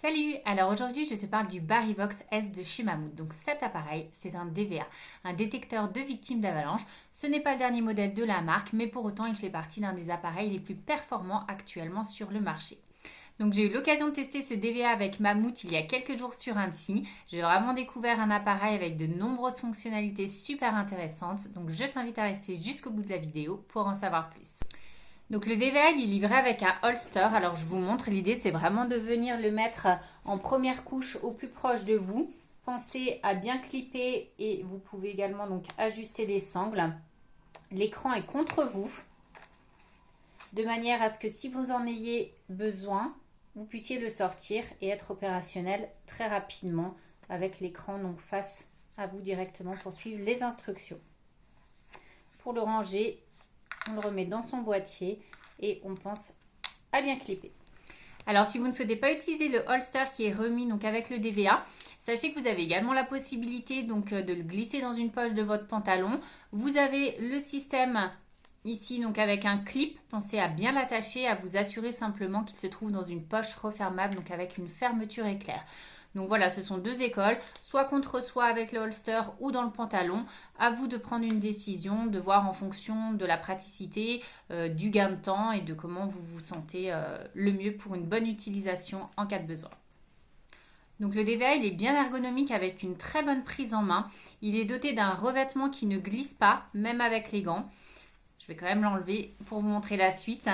Salut! Alors aujourd'hui je te parle du Barrivox S de chez Mammouth. Donc cet appareil c'est un DVA, un détecteur de victimes d'avalanche. Ce n'est pas le dernier modèle de la marque mais pour autant il fait partie d'un des appareils les plus performants actuellement sur le marché. Donc j'ai eu l'occasion de tester ce DVA avec Mammouth il y a quelques jours sur Annecy. J'ai vraiment découvert un appareil avec de nombreuses fonctionnalités super intéressantes. Donc je t'invite à rester jusqu'au bout de la vidéo pour en savoir plus. Donc le DVA il est livré avec un holster. Alors je vous montre, l'idée c'est vraiment de venir le mettre en première couche au plus proche de vous. Pensez à bien clipper et vous pouvez également donc ajuster les sangles. L'écran est contre vous de manière à ce que si vous en ayez besoin, vous puissiez le sortir et être opérationnel très rapidement avec l'écran donc face à vous directement pour suivre les instructions. Pour le ranger, on le remet dans son boîtier et on pense à bien clipper. Alors si vous ne souhaitez pas utiliser le holster qui est remis donc avec le DVA, sachez que vous avez également la possibilité donc de le glisser dans une poche de votre pantalon. Vous avez le système ici donc avec un clip, pensez à bien l'attacher, à vous assurer simplement qu'il se trouve dans une poche refermable donc avec une fermeture éclair. Donc voilà, ce sont deux écoles, soit contre soi avec le holster ou dans le pantalon. À vous de prendre une décision, de voir en fonction de la praticité, du gain de temps et de comment vous vous sentez le mieux pour une bonne utilisation en cas de besoin. Donc le DVA il est bien ergonomique avec une très bonne prise en main. Il est doté d'un revêtement qui ne glisse pas, même avec les gants. Je vais quand même l'enlever pour vous montrer la suite.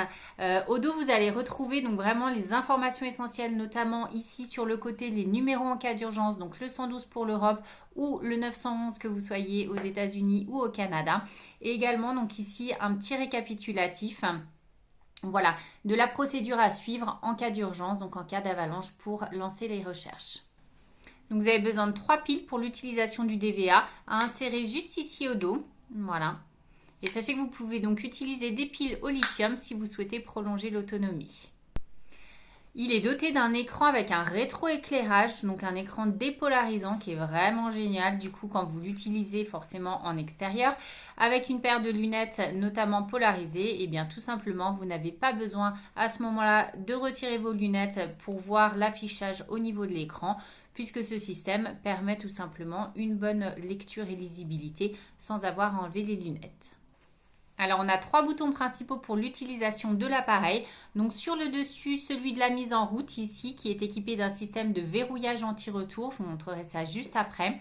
Au dos, vous allez retrouver donc vraiment les informations essentielles, notamment ici sur le côté, les numéros en cas d'urgence, donc le 112 pour l'Europe ou le 911 que vous soyez aux États-Unis ou au Canada. Et également donc ici un petit récapitulatif. Voilà, de la procédure à suivre en cas d'urgence, donc en cas d'avalanche pour lancer les recherches. Donc vous avez besoin de 3 piles pour l'utilisation du DVA à insérer juste ici au dos. Voilà. Et sachez que vous pouvez donc utiliser des piles au lithium si vous souhaitez prolonger l'autonomie. Il est doté d'un écran avec un rétroéclairage, donc un écran dépolarisant qui est vraiment génial du coup quand vous l'utilisez forcément en extérieur. Avec une paire de lunettes notamment polarisées, et bien tout simplement vous n'avez pas besoin à ce moment-là de retirer vos lunettes pour voir l'affichage au niveau de l'écran, puisque ce système permet tout simplement une bonne lecture et lisibilité sans avoir à enlever les lunettes. Alors on a 3 boutons principaux pour l'utilisation de l'appareil. Donc sur le dessus, celui de la mise en route ici qui est équipé d'un système de verrouillage anti-retour. Je vous montrerai ça juste après.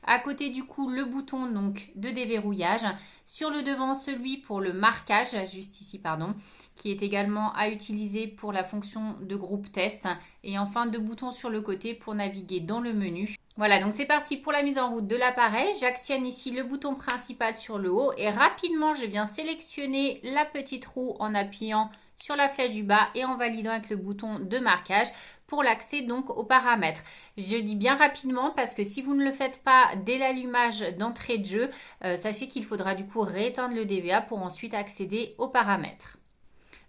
À côté du coup le bouton donc de déverrouillage. Sur le devant celui pour le marquage, juste ici pardon, qui est également à utiliser pour la fonction de groupe test. Et enfin 2 boutons sur le côté pour naviguer dans le menu. Voilà, donc c'est parti pour la mise en route de l'appareil. J'actionne ici le bouton principal sur le haut et rapidement, je viens sélectionner la petite roue en appuyant sur la flèche du bas et en validant avec le bouton de marquage pour l'accès donc aux paramètres. Je dis bien rapidement parce que si vous ne le faites pas dès l'allumage d'entrée de jeu, sachez qu'il faudra du coup rééteindre le DVA pour ensuite accéder aux paramètres.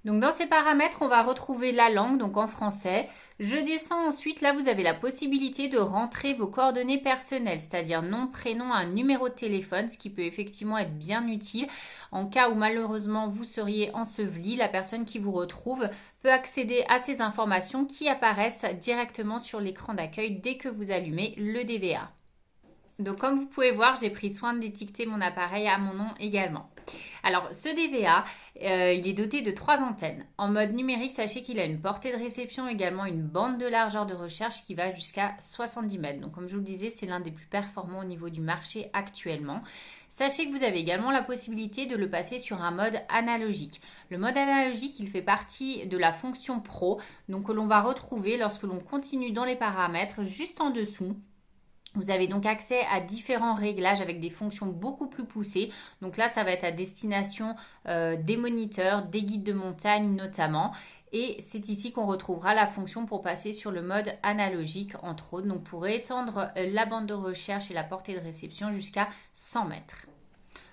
Donc dans ces paramètres, on va retrouver la langue, donc en français. Je descends ensuite, là vous avez la possibilité de rentrer vos coordonnées personnelles, c'est-à-dire nom, prénom, un numéro de téléphone, ce qui peut effectivement être bien utile. En cas où malheureusement vous seriez enseveli, la personne qui vous retrouve peut accéder à ces informations qui apparaissent directement sur l'écran d'accueil dès que vous allumez le DVA. Donc comme vous pouvez voir, j'ai pris soin d'étiqueter mon appareil à mon nom également. Alors ce DVA, il est doté de 3 antennes. En mode numérique, sachez qu'il a une portée de réception, également une bande de largeur de recherche qui va jusqu'à 70 mètres. Donc comme je vous le disais, c'est l'un des plus performants au niveau du marché actuellement. Sachez que vous avez également la possibilité de le passer sur un mode analogique. Le mode analogique, il fait partie de la fonction Pro, donc que l'on va retrouver lorsque l'on continue dans les paramètres juste en dessous. Vous avez donc accès à différents réglages avec des fonctions beaucoup plus poussées. Donc là, ça va être à destination des moniteurs, des guides de montagne notamment. Et c'est ici qu'on retrouvera la fonction pour passer sur le mode analogique, entre autres. Donc pour étendre la bande de recherche et la portée de réception jusqu'à 100 mètres.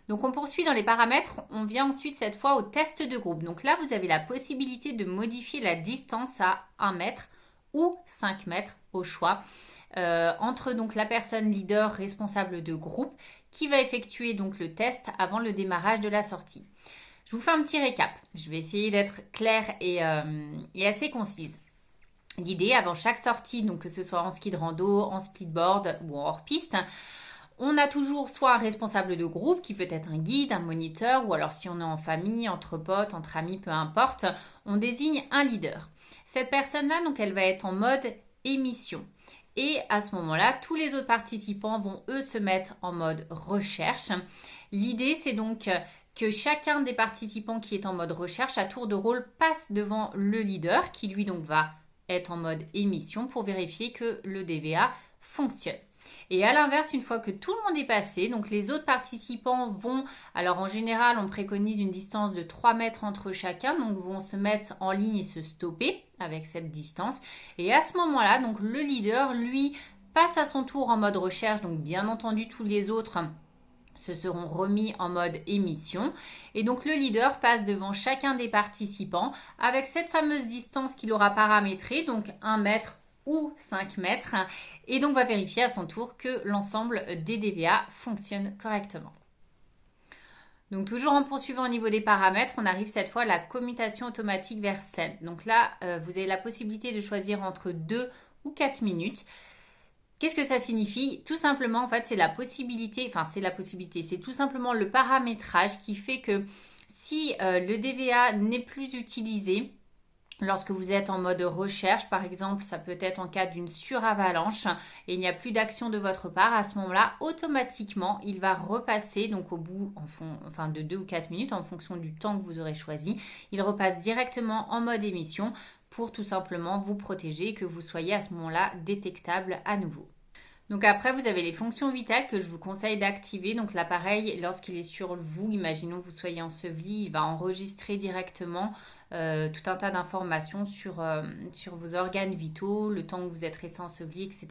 Donc on poursuit dans les paramètres, on vient ensuite cette fois au test de groupe. Donc là, vous avez la possibilité de modifier la distance à 1 mètre ou 5 mètres au choix. Entre donc la personne leader responsable de groupe qui va effectuer donc le test avant le démarrage de la sortie. Je vous fais un petit récap. Je vais essayer d'être claire et assez concise. L'idée, avant chaque sortie, donc que ce soit en ski de rando, en splitboard ou en hors-piste, on a toujours soit un responsable de groupe qui peut être un guide, un moniteur, ou alors si on est en famille, entre potes, entre amis, peu importe, on désigne un leader. Cette personne-là, donc, elle va être en mode émission. Et à ce moment-là, tous les autres participants vont, eux, se mettre en mode recherche. L'idée, c'est donc que chacun des participants qui est en mode recherche, à tour de rôle, passe devant le leader qui, lui, donc, va être en mode émission pour vérifier que le DVA fonctionne. Et à l'inverse, une fois que tout le monde est passé, donc les autres participants vont, alors en général, on préconise une distance de 3 mètres entre chacun, donc vont se mettre en ligne et se stopper avec cette distance. Et à ce moment-là, donc le leader, lui, passe à son tour en mode recherche, donc bien entendu, tous les autres se seront remis en mode émission. Et donc le leader passe devant chacun des participants avec cette fameuse distance qu'il aura paramétrée, donc 1 mètre ou 5 mètres, et donc va vérifier à son tour que l'ensemble des DVA fonctionne correctement. Donc toujours en poursuivant au niveau des paramètres, on arrive cette fois à la commutation automatique vers scène. Donc là, vous avez la possibilité de choisir entre 2 ou 4 minutes. Qu'est-ce que ça signifie? Tout simplement, en fait, c'est tout simplement le paramétrage qui fait que si le DVA n'est plus utilisé, lorsque vous êtes en mode recherche, par exemple, ça peut être en cas d'une suravalanche et il n'y a plus d'action de votre part, à ce moment-là, automatiquement, il va repasser, donc au bout de 2 ou 4 minutes, en fonction du temps que vous aurez choisi, il repasse directement en mode émission pour tout simplement vous protéger et que vous soyez à ce moment-là détectable à nouveau. Donc après, vous avez les fonctions vitales que je vous conseille d'activer. Donc l'appareil, lorsqu'il est sur vous, imaginons que vous soyez enseveli, il va enregistrer directement tout un tas d'informations sur vos organes vitaux, le temps que vous êtes resté enseveli, etc.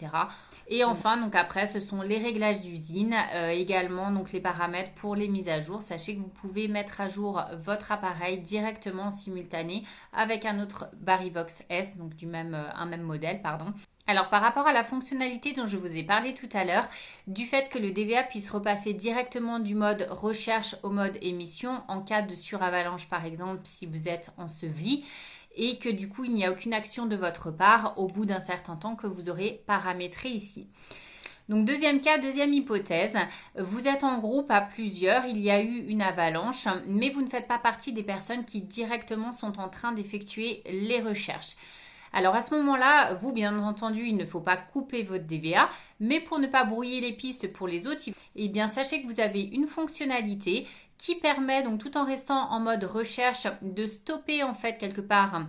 Et enfin, donc après, ce sont les réglages d'usine, également donc les paramètres pour les mises à jour. Sachez que vous pouvez mettre à jour votre appareil directement en simultané avec un autre Barryvox S, donc un même modèle, pardon. Alors par rapport à la fonctionnalité dont je vous ai parlé tout à l'heure, du fait que le DVA puisse repasser directement du mode recherche au mode émission en cas de suravalanche par exemple si vous êtes enseveli et que du coup il n'y a aucune action de votre part au bout d'un certain temps que vous aurez paramétré ici. Donc deuxième cas, deuxième hypothèse, vous êtes en groupe à plusieurs, il y a eu une avalanche, mais vous ne faites pas partie des personnes qui directement sont en train d'effectuer les recherches. Alors à ce moment-là, vous, bien entendu, il ne faut pas couper votre DVA, mais pour ne pas brouiller les pistes pour les autres, eh bien sachez que vous avez une fonctionnalité qui permet, donc tout en restant en mode recherche, de stopper en fait quelque part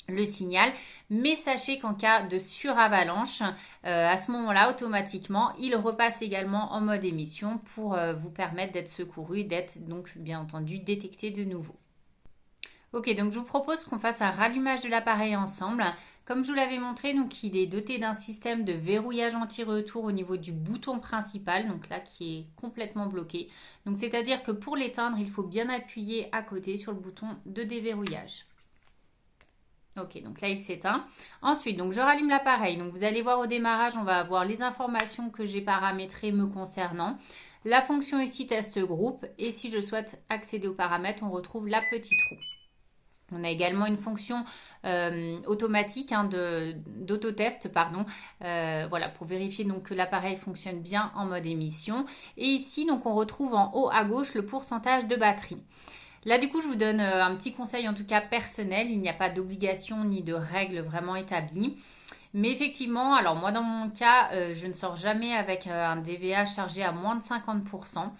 le signal, mais sachez qu'en cas de suravalanche, à ce moment-là, automatiquement, il repasse également en mode émission pour vous permettre d'être secouru, d'être donc bien entendu détecté de nouveau. Ok, donc je vous propose qu'on fasse un rallumage de l'appareil ensemble. Comme je vous l'avais montré, donc il est doté d'un système de verrouillage anti-retour au niveau du bouton principal, donc là qui est complètement bloqué. Donc c'est-à-dire que pour l'éteindre, il faut bien appuyer à côté sur le bouton de déverrouillage. Ok, donc là il s'éteint. Ensuite, donc je rallume l'appareil. Donc vous allez voir au démarrage, on va avoir les informations que j'ai paramétrées me concernant. La fonction ici test groupe et si je souhaite accéder aux paramètres, on retrouve la petite roue. On a également une fonction automatique d'autotest, voilà, pour vérifier donc que l'appareil fonctionne bien en mode émission. Et ici, donc, on retrouve en haut à gauche le pourcentage de batterie. Là, du coup, je vous donne un petit conseil, en tout cas personnel. Il n'y a pas d'obligation ni de règles vraiment établies. Mais effectivement, alors moi, dans mon cas, je ne sors jamais avec un DVA chargé à moins de 50%.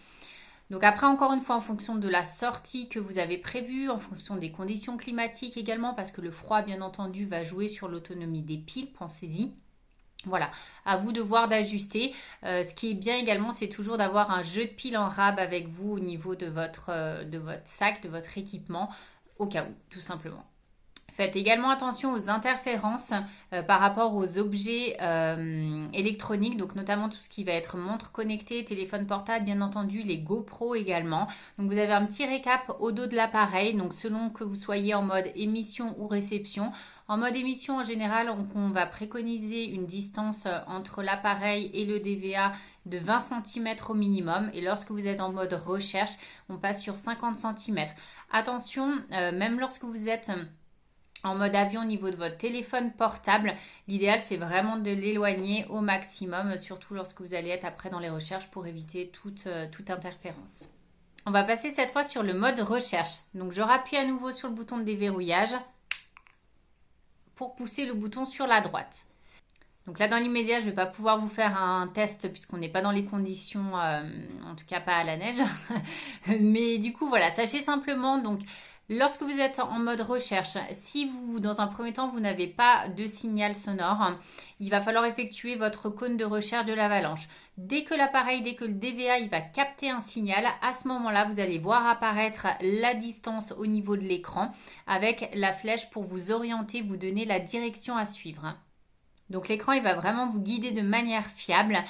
Donc après, encore une fois, en fonction de la sortie que vous avez prévue, en fonction des conditions climatiques également, parce que le froid, bien entendu, va jouer sur l'autonomie des piles, pensez-y. Voilà, à vous de voir d'ajuster. Ce qui est bien également, c'est toujours d'avoir un jeu de piles en rab avec vous au niveau de votre sac, de votre équipement, au cas où, tout simplement. Faites également attention aux interférences par rapport aux objets électroniques, donc notamment tout ce qui va être montre connectée, téléphone portable, bien entendu, les GoPro également. Donc vous avez un petit récap au dos de l'appareil, donc selon que vous soyez en mode émission ou réception. En mode émission, en général, on va préconiser une distance entre l'appareil et le DVA de 20 cm au minimum. Et lorsque vous êtes en mode recherche, on passe sur 50 cm. Attention, même lorsque vous êtes en mode avion au niveau de votre téléphone portable. L'idéal, c'est vraiment de l'éloigner au maximum, surtout lorsque vous allez être après dans les recherches pour éviter toute interférence. On va passer cette fois sur le mode recherche. Donc, je rappuie à nouveau sur le bouton de déverrouillage pour pousser le bouton sur la droite. Donc là, dans l'immédiat, je ne vais pas pouvoir vous faire un test puisqu'on n'est pas dans les conditions, en tout cas pas à la neige. Mais du coup, voilà, sachez simplement, donc, lorsque vous êtes en mode recherche, si vous, dans un premier temps, vous n'avez pas de signal sonore, il va falloir effectuer votre cône de recherche de l'avalanche. Dès que le DVA, il va capter un signal, à ce moment-là, vous allez voir apparaître la distance au niveau de l'écran avec la flèche pour vous orienter, vous donner la direction à suivre. Donc l'écran, il va vraiment vous guider de manière fiable.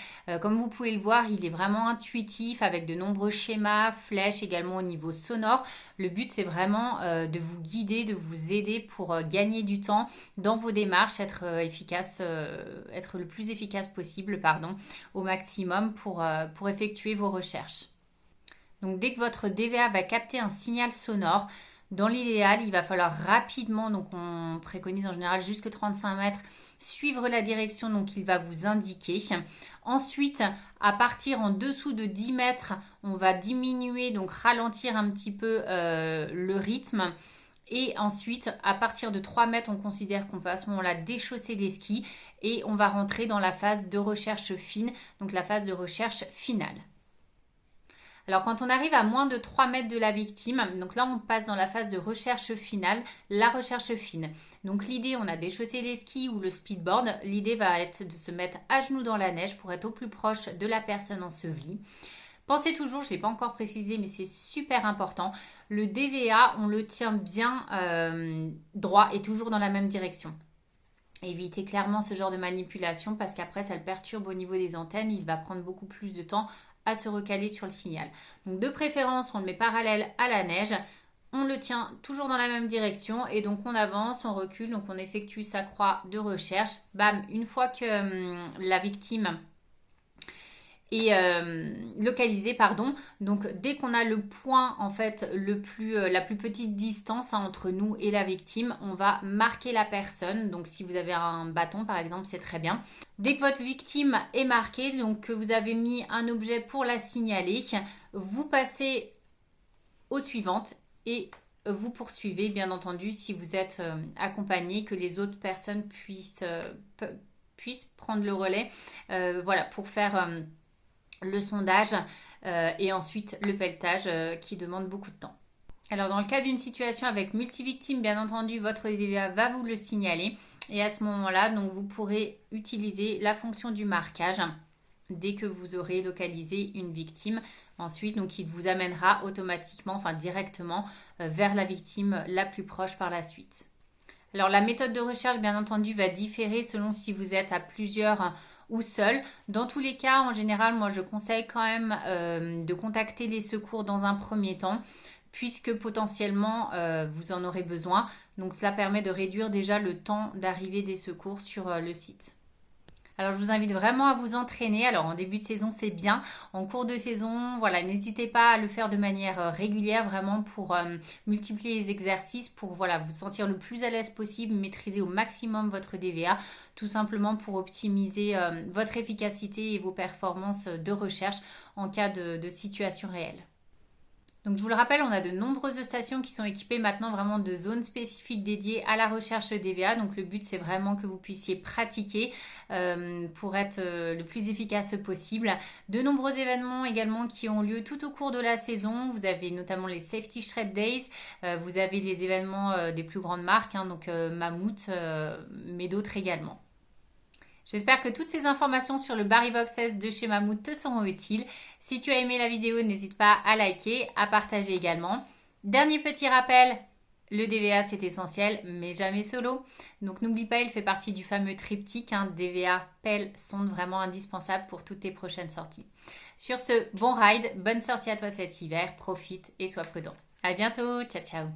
Comme vous pouvez le voir, il est vraiment intuitif avec de nombreux schémas, flèches également au niveau sonore. Le but, c'est vraiment de vous guider, de vous aider pour gagner du temps dans vos démarches, être le plus efficace possible, au maximum pour effectuer vos recherches. Donc dès que votre DVA va capter un signal sonore, dans l'idéal, il va falloir rapidement, donc on préconise en général jusque 35 mètres, suivre la direction donc il va vous indiquer. Ensuite, à partir en dessous de 10 mètres, on va diminuer, donc ralentir un petit peu le rythme. Et ensuite, à partir de 3 mètres, on considère qu'on peut à ce moment-là déchausser les skis et on va rentrer dans la phase de recherche fine, donc la phase de recherche finale. Alors quand on arrive à moins de 3 mètres de la victime, donc là on passe dans la phase de recherche finale, la recherche fine. Donc l'idée, on a déchaussé les skis ou le speedboard, l'idée va être de se mettre à genoux dans la neige pour être au plus proche de la personne ensevelie. Pensez toujours, je ne l'ai pas encore précisé, mais c'est super important, le DVA, on le tient bien droit et toujours dans la même direction. Évitez clairement ce genre de manipulation parce qu'après ça le perturbe au niveau des antennes, il va prendre beaucoup plus de temps à se recaler sur le signal. Donc de préférence, on le met parallèle à la neige, on le tient toujours dans la même direction et donc on avance, on recule, donc on effectue sa croix de recherche. Bam, une fois que la victime est localisée, donc dès qu'on a le point en fait la plus petite distance entre nous et la victime, on va marquer la personne. Donc si vous avez un bâton par exemple, c'est très bien. Dès que votre victime est marquée, donc que vous avez mis un objet pour la signaler, vous passez aux suivantes et vous poursuivez, bien entendu, si vous êtes accompagné, que les autres personnes puissent prendre le relais, pour faire le sondage et ensuite le pelletage qui demande beaucoup de temps. Alors dans le cas d'une situation avec multivictimes, bien entendu, votre DVA va vous le signaler et à ce moment-là, donc vous pourrez utiliser la fonction du marquage dès que vous aurez localisé une victime. Ensuite, donc il vous amènera automatiquement, directement vers la victime la plus proche par la suite. Alors la méthode de recherche, bien entendu, va différer selon si vous êtes à plusieurs ou seul. Dans tous les cas, en général, moi je conseille quand même de contacter les secours dans un premier temps puisque potentiellement vous en aurez besoin. Donc cela permet de réduire déjà le temps d'arrivée des secours sur le site. Alors je vous invite vraiment à vous entraîner. Alors en début de saison c'est bien, en cours de saison, n'hésitez pas à le faire de manière régulière vraiment pour multiplier les exercices, pour vous sentir le plus à l'aise possible, maîtriser au maximum votre DVA, tout simplement pour optimiser votre efficacité et vos performances de recherche en cas de situation réelle. Donc je vous le rappelle, on a de nombreuses stations qui sont équipées maintenant vraiment de zones spécifiques dédiées à la recherche DVA. Donc le but c'est vraiment que vous puissiez pratiquer pour être le plus efficace possible. De nombreux événements également qui ont lieu tout au cours de la saison. Vous avez notamment les Safety Shred Days, vous avez les événements des plus grandes marques, donc Mammouth, mais d'autres également. J'espère que toutes ces informations sur le Barryvox S de chez Mammouth te seront utiles. Si tu as aimé la vidéo, n'hésite pas à liker, à partager également. Dernier petit rappel, le DVA c'est essentiel, mais jamais solo. Donc n'oublie pas, il fait partie du fameux triptyque, DVA, pelle, sonde, vraiment indispensable pour toutes tes prochaines sorties. Sur ce, bon ride, bonne sortie à toi cet hiver, profite et sois prudent. À bientôt, ciao ciao.